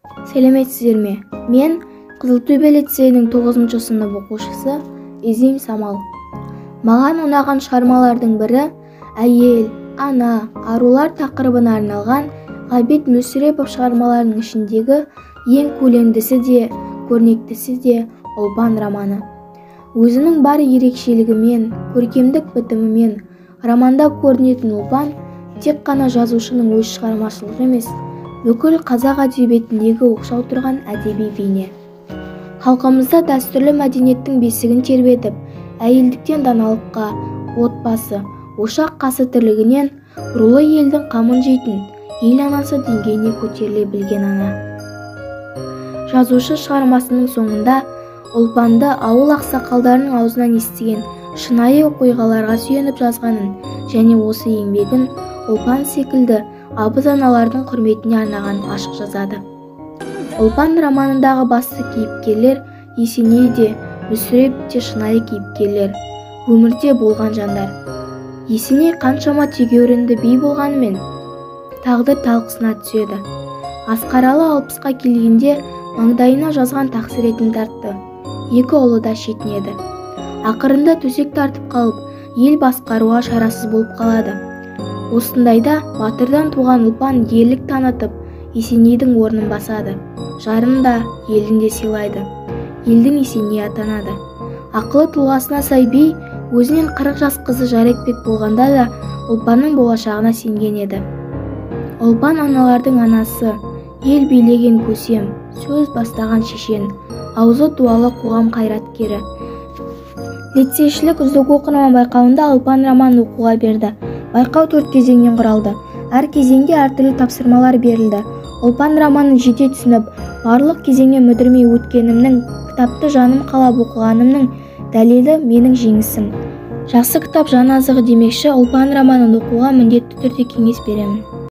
Сәлеметсіздер ме? Мен Қызылтөбе лицейінің 9-шы сынып оқушысы Изим Самал. Маған ұнаған шығармалардың бірі әйел, ана, арулар тақырыбына арналған Ғабит Мүсірепов шығармаларының ішіндегі ең көлемдісі де, көрнектісі де Ұлпан романы. Өзінің бар ерекшелігімен, көркемдік бітімімен романда көрінетін Ұлпан тек қана жазушының өз шығармашылығы емес, бүкіл қазақ әдебиетіндегі оқшау тұрған әдеби бейне. Халқымызда дәстүрлі мәдениеттің бесігін тербетіп, әйелдіктен даналыққа, отбасы, ошақ қасы тірлігінен рулы елдің қамын жейтін ел анасы деңгейіне көтеріле білген ана. Жазушы шығармасының соңында Ұлпанды ауыл ақсақалдарының аузынан естіген шынайы оқиғаларға сүйеніп жазғанын және осы еңбегін Ұлпан секілді абыз аналардың құрметіне арнаған ашық жазады. Ұлпан романындағы басты кейіпкерлер Есеней де, Мүсіреп те шынайы кейіпкерлер, өмірде болған жандар. Есеней қаншама тегеурінді би болғанымен тағдыр талқысына түседі. Асқаралы 60-қа келгенде маңдайына жазған тақсіретін тартты. Екі ұлы да шетінеді. Ақырында төсек тартып қалып, ел басқаруға шарасыз болып қалады. Осындайда батырдан туған Ұлпан ерлік танытып, Есенейдің орнын басады. Жарын да, елін де сыйлайды. Елдің Есеней атанады. Ақылы тұлғасына сай би өзінен 40 жас қызы жар етпек болғанда да Ұлпанның болашағына сенген еді. Ұлпан аналардың анасы, ел билеген көсем, сөз бастаған шешен, аузы дуалы қоғам қайраткері. Лицейшілік үздік оқырман байқауында Ұлпан романын оқуға берді. Байқау 4 кезеңнен құралды. Әр кезеңде әртүрлі тапсырмалар берілді. Ұлпан романын жете түсініп, барлық кезеңнен мүдірмей өткенімнің, кітапты жаным қалап оқығанымның дәлелі менің жеңісім. Жақсы кітап жан азығы демекші, Ұлпан романын оқуға міндетті түрде кеңес беремін.